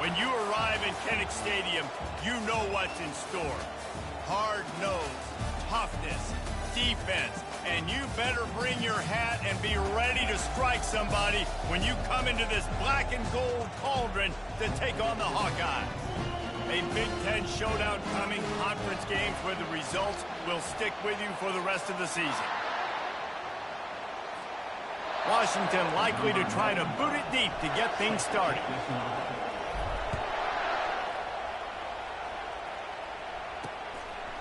When you arrive in Kinnick Stadium, you know what's in store. Hard nose, toughness, defense, and you better bring your hat and be ready to strike somebody when you come into this black and gold cauldron to take on the Hawkeyes. A Big Ten showdown coming, conference games where the results will stick with you for the rest of the season. Washington likely to try to boot it deep to get things started.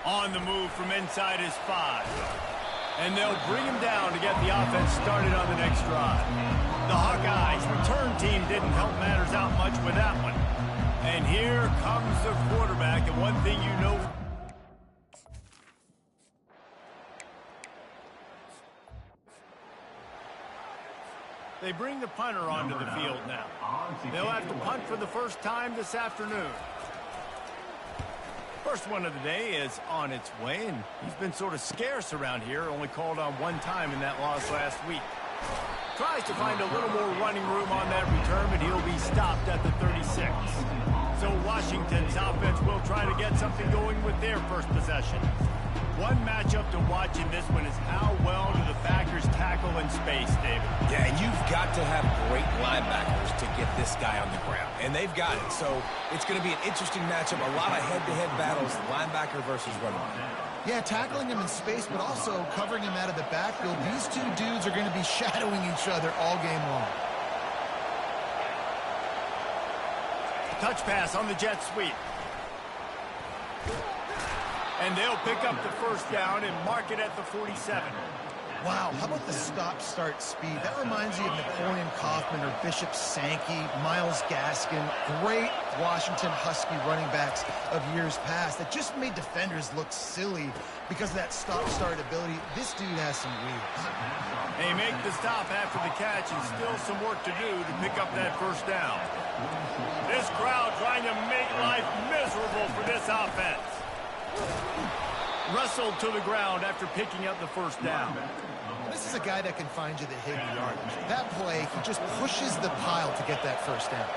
On the move from inside his 5. And they'll bring him down to get the offense started on the next drive. The Hawkeyes' return team didn't help matters out much with that one. And here comes the quarterback, and one thing you know... They bring the punter onto the field now. They'll have to punt for the first time this afternoon. First one of the day is on its way, and he's been sort of scarce around here, only called on one time in that loss last week. Tries to find a little more running room on that return, but he'll be stopped at the 36. So Washington's offense will try to get something going with their first possession. One matchup to watch in this one is how well do the Packers tackle in space, David. Yeah, and you've got to have great linebackers to get this guy on the ground. And they've got it. So it's going to be an interesting matchup. A lot of head-to-head battles, linebacker versus running back. Yeah, tackling him in space, but also covering him out of the backfield. These two dudes are going to be shadowing each other all game long. Touch pass on the jet sweep. And they'll pick up the first down and mark it at the 47. Wow, how about the stop-start speed? That reminds you of Napoleon Kaufman or Bishop Sankey, Myles Gaskin, great Washington Husky running backs of years past that just made defenders look silly because of that stop-start ability. This dude has some wheels. They make the stop after the catch and still some work to do to pick up that first down. This crowd trying to make life miserable for this offense. Wrestled to the ground after picking up the first down. This is a guy that can find you the hidden yardage. That play, he just pushes the pile to get that first down.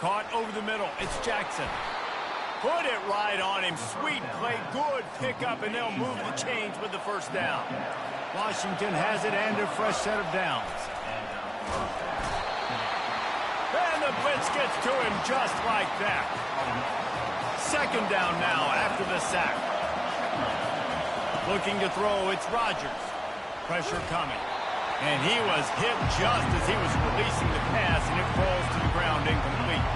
Caught over the middle. It's Jackson. Put it right on him. Sweet play. Good pickup, and they'll move the chains with the first down. Washington has it and a fresh set of downs. And the blitz gets to him just like that. Second down now after the sack. Looking to throw, it's Rodgers. Pressure coming. And he was hit just as he was releasing the pass, and it falls to the ground incomplete.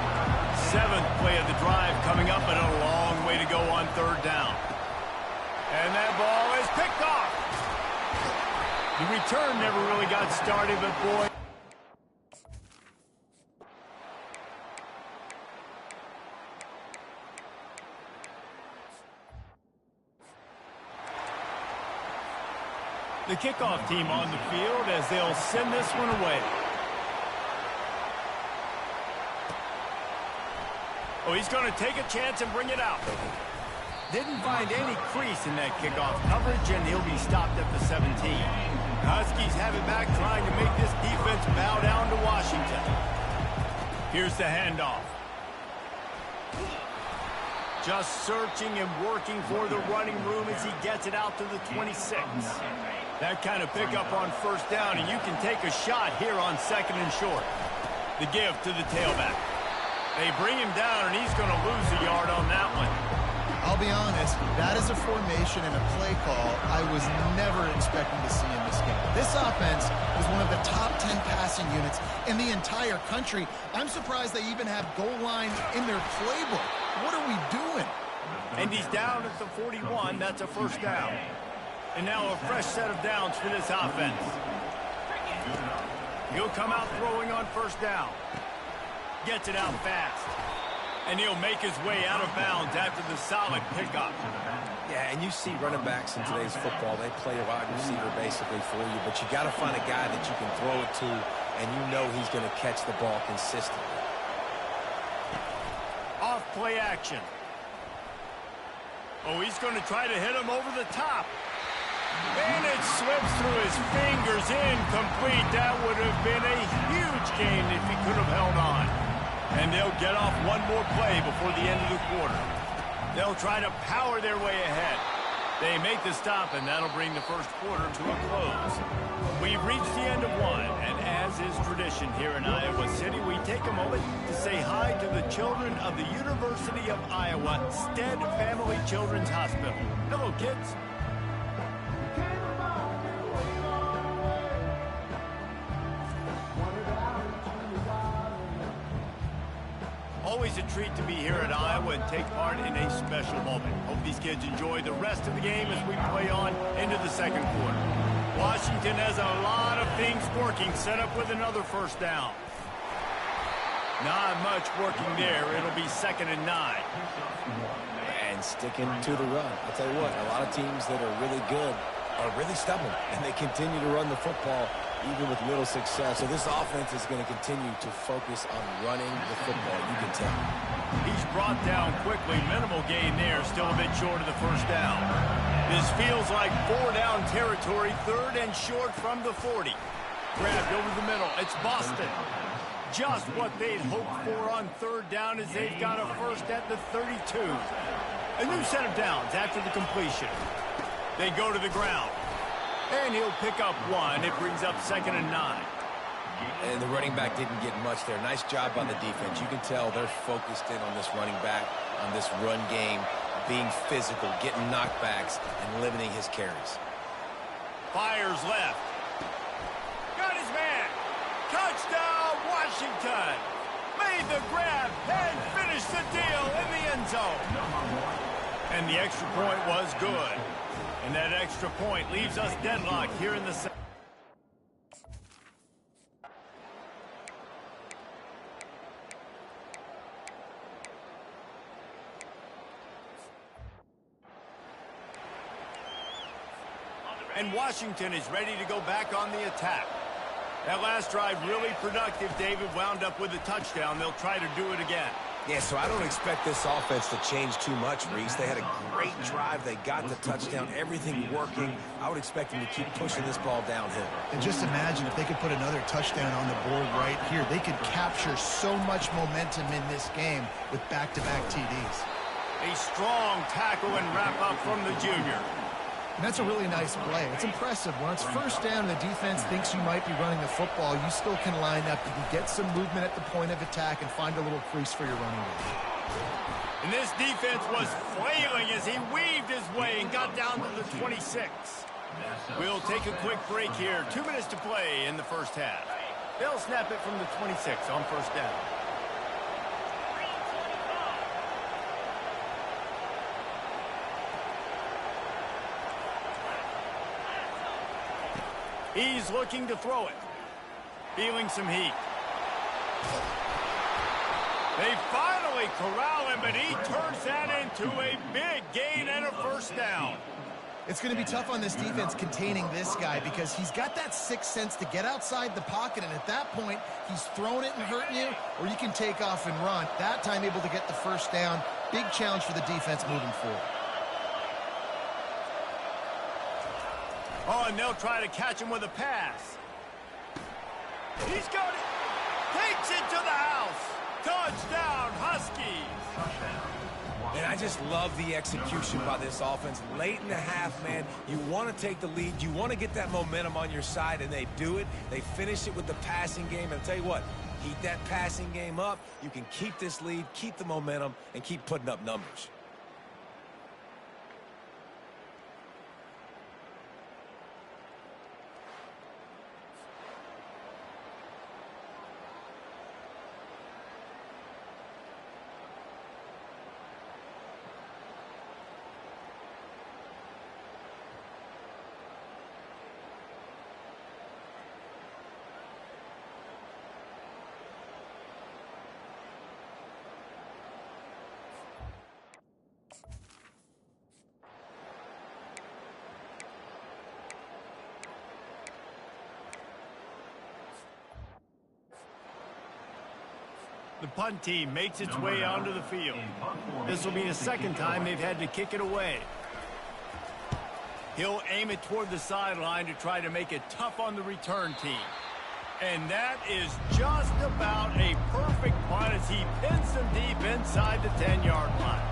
Seventh play of the drive coming up, but a long way to go on third down. And that ball is picked off. The return never really got started, but boy... The kickoff team on the field as they'll send this one away. Oh, he's going to take a chance and bring it out. Didn't find any crease in that kickoff coverage, and he'll be stopped at the 17. Huskies have it back, trying to make this defense bow down to Washington. Here's the handoff. Just searching and working for the running room as he gets it out to the 26. That kind of pickup on first down, and you can take a shot here on second and short. The give to the tailback. They bring him down, and he's going to lose a yard on that one. I'll be honest, that is a formation and a play call I was never expecting to see in this game. This offense is one of the top 10 passing units in the entire country. I'm surprised they even have goal line in their playbook. What are we doing? And he's down at the 41. That's a first down. And now a fresh set of downs for this offense. He'll come out throwing on first down. Gets it out fast. And he'll make his way out of bounds after the solid pickup. Yeah, and you see running backs in today's football, they play a wide receiver basically for you, but you got to find a guy that you can throw it to, and you know he's going to catch the ball consistently. Off play action. Oh, he's going to try to hit him over the top. And it slips through his fingers, incomplete. That would have been a huge gain if he could have held on. And they'll get off one more play before the end of the quarter. They'll try to power their way ahead. They make the stop, and that'll bring the first quarter to a close. We've reached the end of one, and as is tradition here in Iowa City, we take a moment to say hi to the children of the University of Iowa Stead Family Children's Hospital. Hello, kids. Always a treat to be here at Iowa and take part in a special moment. Hope these kids enjoy the rest of the game as we play on into the second quarter. Washington has a lot of things working, set up with another first down. Not much working there. It'll be 2nd and 9. And sticking to the run. I'll tell you what, a lot of teams that are really good are really stubborn, and they continue to run the football even with little success. So this offense is going to continue to focus on running the football, you can tell. He's brought down quickly. Minimal gain there, still a bit short of the first down. This feels like 4-down territory, 3rd and short from the 40. Grabbed over the middle. It's Boston. Just what they'd hoped for on 3rd down as they've got a first at the 32. A new set of downs after the completion. They go to the ground. And he'll pick up one. It brings up 2nd and 9. And the running back didn't get much there. Nice job by the defense. You can tell they're focused in on this running back, on this run game, being physical, getting knockbacks, and limiting his carries. Fires left. Got his man. Touchdown, Washington. Made the grab and finished the deal in the end zone. And the extra point was good. And that extra point leaves us deadlocked here in the second. And Washington is ready to go back on the attack. That last drive really productive. David wound up with a touchdown. They'll try to do it again. Yeah, so I don't expect this offense to change too much, Reese. They had a great drive. They got the touchdown. Everything working. I would expect them to keep pushing this ball downhill. And just imagine if they could put another touchdown on the board right here. They could capture so much momentum in this game with back-to-back TDs. A strong tackle and wrap-up from the junior. And that's a really nice play. It's impressive. When it's first down and the defense thinks you might be running the football, you still can line up. You can get some movement at the point of attack and find a little crease for your running game. And this defense was flailing as he weaved his way and got down to the 26. We'll take a quick break here. 2 minutes to play in the first half. They'll snap it from the 26 on first down. He's looking to throw it. Feeling some heat. They finally corral him, but he turns that into a big gain and a first down. It's going to be tough on this defense containing this guy because he's got that sixth sense to get outside the pocket, and at that point, he's throwing it and hurting you, or you can take off and run. That time able to get the first down. Big challenge for the defense moving forward. Oh, and they'll try to catch him with a pass. He's got it. Takes it to the house. Touchdown, Huskies. And I just love the execution by this offense. Late in the half, man, you want to take the lead. You want to get that momentum on your side, and they do it. They finish it with the passing game. And I'll tell you what, keep that passing game up. You can keep this lead, keep the momentum, and keep putting up numbers. The punt team makes its way onto the field. This will be the second time they've had to kick it away. He'll aim it toward the sideline to try to make it tough on the return team. And that is just about a perfect punt as he pins them deep inside the 10-yard line.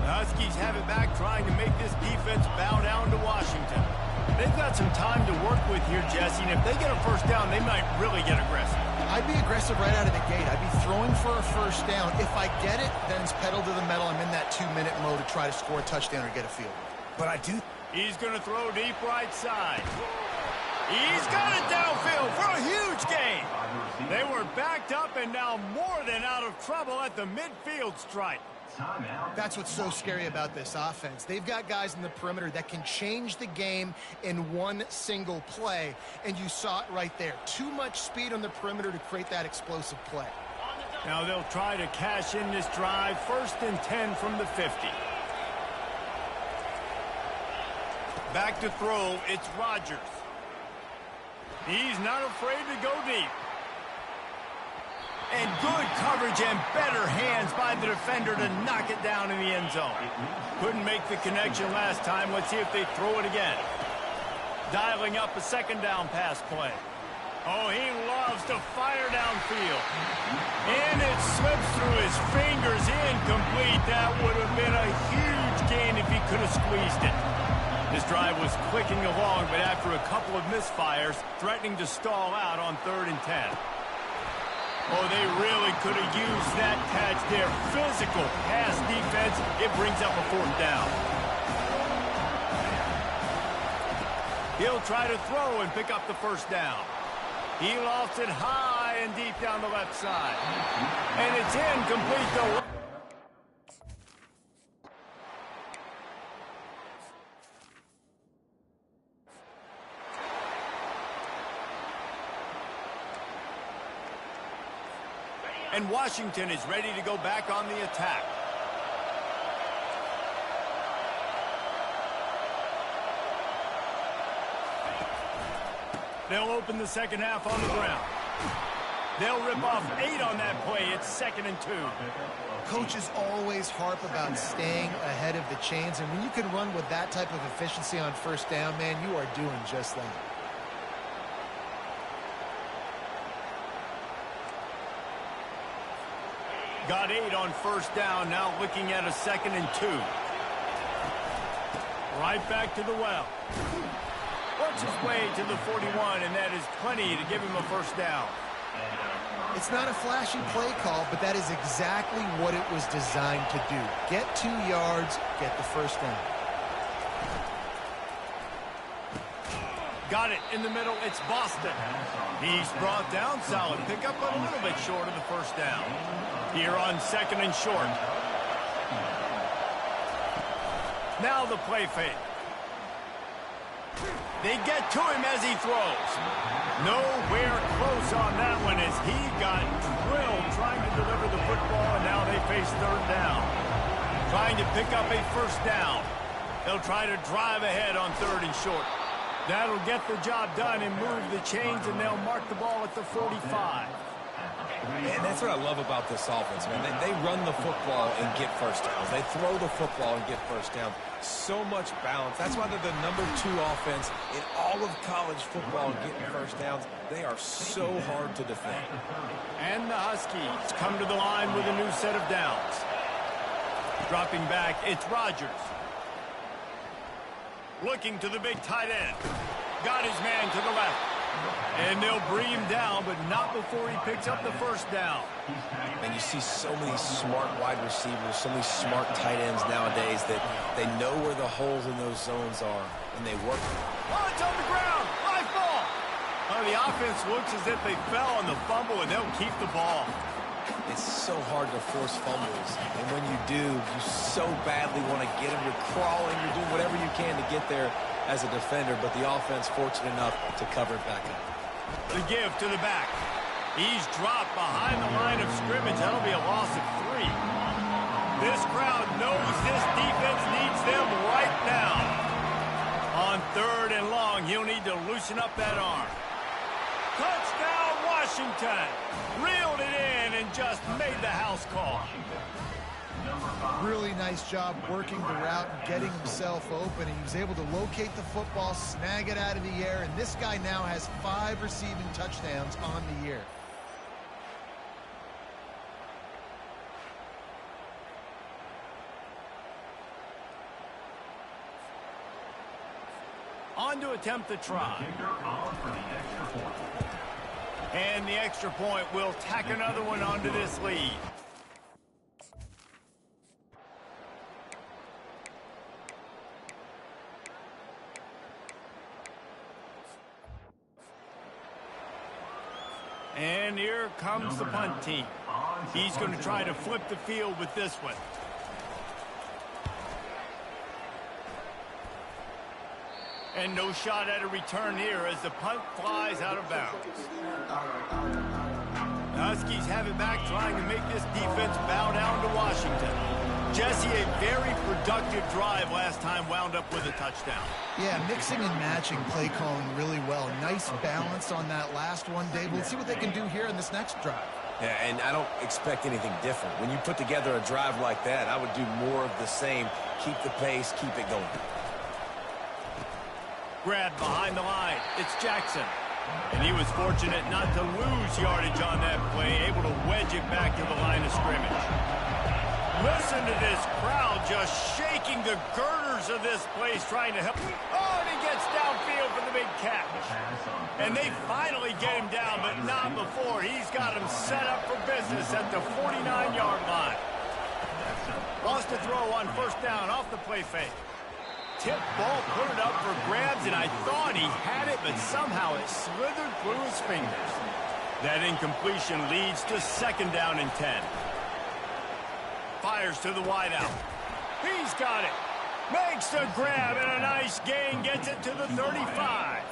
The Huskies have it back, trying to make this defense bow down to Washington. They've got some time to work with here, Jesse, and if they get a first down, they might really get aggressive. I'd be aggressive right out of the gate. I'd be throwing for a first down. If I get it, then it's pedal to the metal. I'm in that 2-minute mode to try to score a touchdown or get a field goal. But I do... He's going to throw deep right side. He's got it downfield for a huge gain. They were backed up and now more than out of trouble at the midfield stripe. That's what's so scary about this offense. They've got guys in the perimeter that can change the game in one single play, and you saw it right there. Too much speed on the perimeter to create that explosive play. Now they'll try to cash in this drive. 1st and 10 from the 50. Back to throw, it's Rodgers. He's not afraid to go deep. And good coverage and better hands by the defender to knock it down in the end zone. Couldn't make the connection last time. Let's see if they throw it again. Dialing up a 2nd down pass play. Oh, he loves to fire downfield. And it slips through his fingers, incomplete. That would have been a huge gain if he could have squeezed it. This drive was clicking along, but after a couple of misfires, threatening to stall out on 3rd and 10. Oh, they really could have used that catch there. Physical pass defense. It brings up a 4th down. He'll try to throw and pick up the first down. He lofts it high and deep down the left side. And it's incomplete though. And Washington is ready to go back on the attack. They'll open the second half on the ground. They'll rip off 8 on that play. It's 2nd and 2. Coaches always harp about staying ahead of the chains, and when you can run with that type of efficiency on 1st down, man, you are doing just that. Got 8 on 1st down, now looking at a 2nd and 2. Right back to the well. Works his way to the 41, and that is plenty to give him a 1st down. It's not a flashy play call, but that is exactly what it was designed to do. Get 2 yards, get the 1st down. Got it in the middle. It's Boston. He's brought down solid. Pick up a little bit short of the 1st down. Here on 2nd and short. Now the play fake. They get to him as he throws. Nowhere close on that one as he got drilled trying to deliver the football, and now they face 3rd down. Trying to pick up a 1st down. They'll try to drive ahead on 3rd and short. That'll get the job done and move the chains, and they'll mark the ball at the 45. And that's what I love about this offense, man. They run the football and get 1st downs. They throw the football and get 1st downs. So much balance. That's why they're the #2 offense in all of college football getting 1st downs. They are so hard to defend. And the Huskies come to the line with a new set of downs. Dropping back, it's Rodgers. Looking to the big tight end. Got his man to the left. And they'll bring him down, but not before he picks up the 1st down. And you see so many smart wide receivers, so many smart tight ends nowadays that they know where the holes in those zones are, and they work. Oh, it's on the ground. Live ball. Oh, the offense looks as if they fell on the fumble, and they'll keep the ball. It's so hard to force fumbles, and when you do, you so badly want to get them. You're crawling, you're doing whatever you can to get there as a defender, but the offense fortunate enough to cover it back up. The give to the back. He's dropped behind the line of scrimmage. That'll be a loss of 3. This crowd knows this defense needs them right now. On 3rd and long, he'll need to loosen up that arm. Touchdown, Washington. Reeled it in and just made the house call. Really nice job working the route and getting himself open. He was able to locate the football, snag it out of the air, and this guy now has 5 receiving touchdowns on the year. On to attempt the try. And the extra point will tack another one onto this lead. And here comes the punt team. He's going to try to flip the field with this one. And no shot at a return here as the punt flies out of bounds. The Huskies have it back, trying to make this defense bow down to Washington. Jesse, a very productive drive last time wound up with a touchdown. Yeah, mixing and matching play calling really well. Nice balance on that last one, Dave. Let's see what they can do here in this next drive. Yeah, and I don't expect anything different. When you put together a drive like that, I would do more of the same. Keep the pace, keep it going. Grab behind the line. It's Jackson. And he was fortunate not to lose yardage on that play, able to wedge it back to the line of scrimmage. Listen to this crowd just shaking the girders of this place, trying to help. Oh, and he gets downfield for the big catch. And they finally get him down, but not before. He's got him set up for business at the 49-yard line. Lost a throw on first down off the play fake. Tip ball, put it up for grabs, and I thought he had it, but somehow it slithered through his fingers. That incompletion leads to second down and 10. Fires to the wideout. He's got it. Makes the grab, and a nice gain gets it to the 35.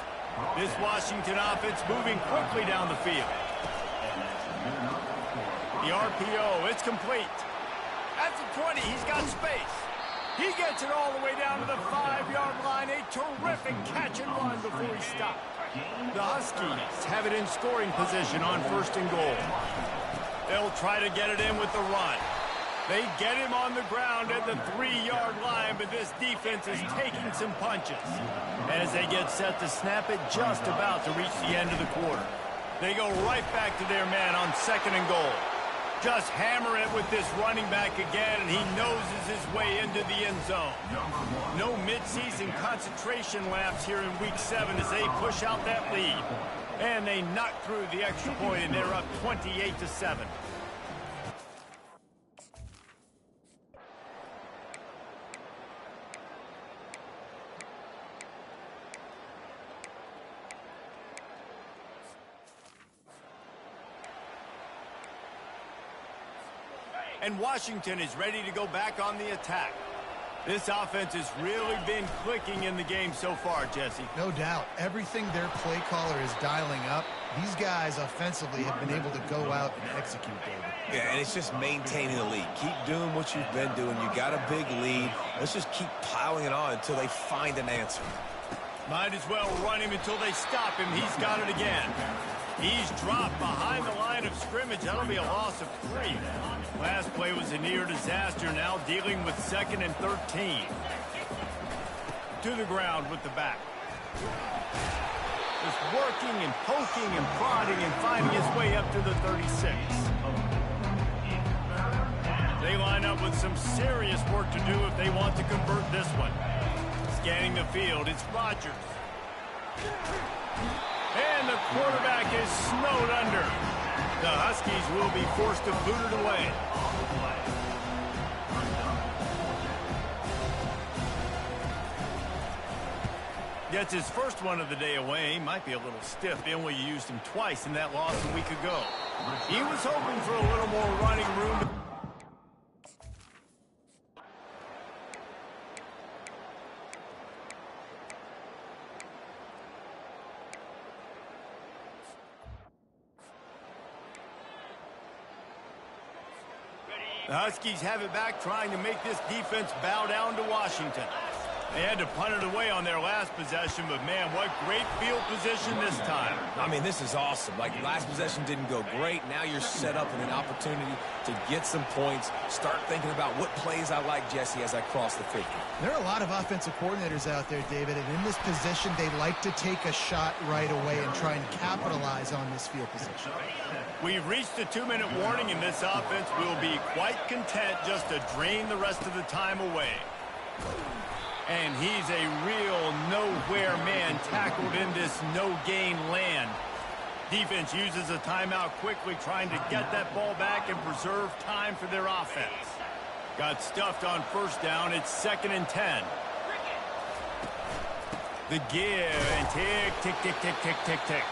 This Washington offense moving quickly down the field. The RPO, it's complete. At the 20, he's got space. He gets it all the way down to the 5-yard line. A terrific catch and run before he stopped. The Huskies have it in scoring position on first and goal. They'll try to get it in with the run. They get him on the ground at the 3-yard line, but this defense is taking some punches as they get set to snap it just about to reach the end of the quarter. They go right back to their man on second and goal. Just hammer it with this running back again, and he noses his way into the end zone. No midseason concentration laps here in Week 7 as they push out that lead. And they knock through the extra point, and they're up 28-7. And Washington is ready to go back on the attack. This offense has really been clicking in the game so far, Jesse. No doubt. Everything their play caller is dialing up, these guys offensively have been able to go out and execute, David. Yeah, and it's just maintaining the lead. Keep doing what you've been doing. You got a big lead. Let's just keep piling it on until they find an answer. Might as well run him until they stop him. He's got it again. He's dropped behind the line of scrimmage. That'll be a loss of 3. Last play was a near disaster, now dealing with 2nd and 13. To the ground with the back. Just working and poking and prodding and finding his way up to the 36. They line up with some serious work to do if they want to convert this one. Scanning the field, it's Rodgers. And the quarterback is snowed under. The Huskies will be forced to boot it away. Gets his first one of the day away. Might be a little stiff. They only used him twice in that loss a week ago. He was hoping for a little more running room. The Huskies have it back, trying to make this defense bow down to Washington. They had to punt it away on their last possession, but man, what great field position this time. I mean, this is awesome. Like, last possession didn't go great. Now you're set up with an opportunity to get some points. Start thinking about what plays I like, Jesse, as I cross the 50. There are a lot of offensive coordinators out there, David, and in this position, they like to take a shot right away and try and capitalize on this field position. We've reached a 2-minute warning, and this offense will be quite content just to drain the rest of the time away. And he's a real nowhere man tackled in this no-gain land. Defense uses a timeout quickly, trying to get that ball back and preserve time for their offense. Got stuffed on first down. It's 2nd and 10. The give, and tick, tick, tick, tick, tick, tick, tick.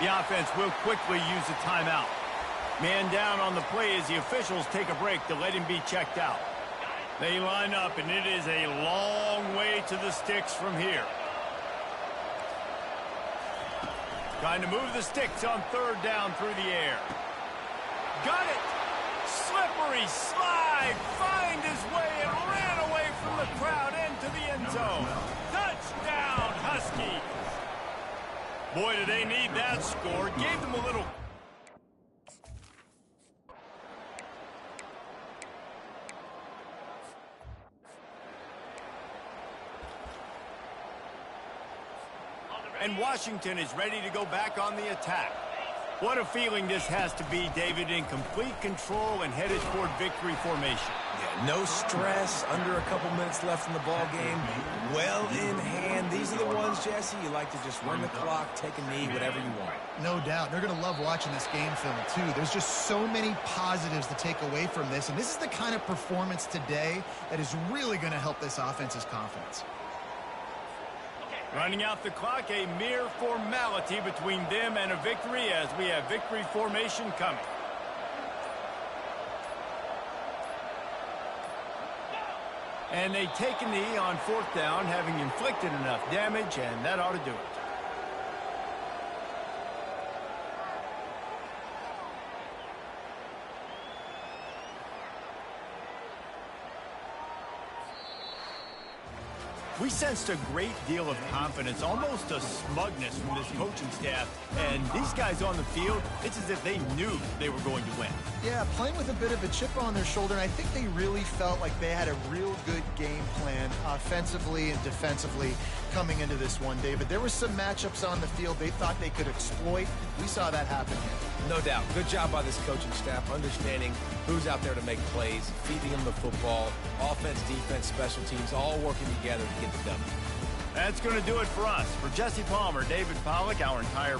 The offense will quickly use a timeout. Man down on the play as the officials take a break to let him be checked out. They line up, and it is a long way to the sticks from here. Trying to move the sticks on 3rd down through the air. Got it! Slippery slide! Find his way and ran away from the crowd into the end zone. Touchdown, Husky! Boy, do they need that score. Gave them a little... And Washington is ready to go back on the attack. What a feeling this has to be, David, in complete control and headed toward victory formation. Yeah, no stress, under a couple minutes left in the ball game, well in hand. These are the ones, Jesse, you like to just run the clock, take a knee, whatever you want. No doubt. They're going to love watching this game film, too. There's just so many positives to take away from this, and this is the kind of performance today that is really going to help this offense's confidence. Running out the clock, a mere formality between them and a victory as we have victory formation coming. And they take a knee on 4th down, having inflicted enough damage, and that ought to do it. We sensed a great deal of confidence, almost a smugness from this coaching staff. And these guys on the field, it's as if they knew they were going to win. Yeah, playing with a bit of a chip on their shoulder, and I think they really felt like they had a real good game plan offensively and defensively coming into this one, David. There were some matchups on the field they thought they could exploit. We saw that happen here. No doubt. Good job by this coaching staff, understanding who's out there to make plays, feeding them the football, offense, defense, special teams, all working together to get the W. That's going to do it for us. For Jesse Palmer, David Pollack, our entire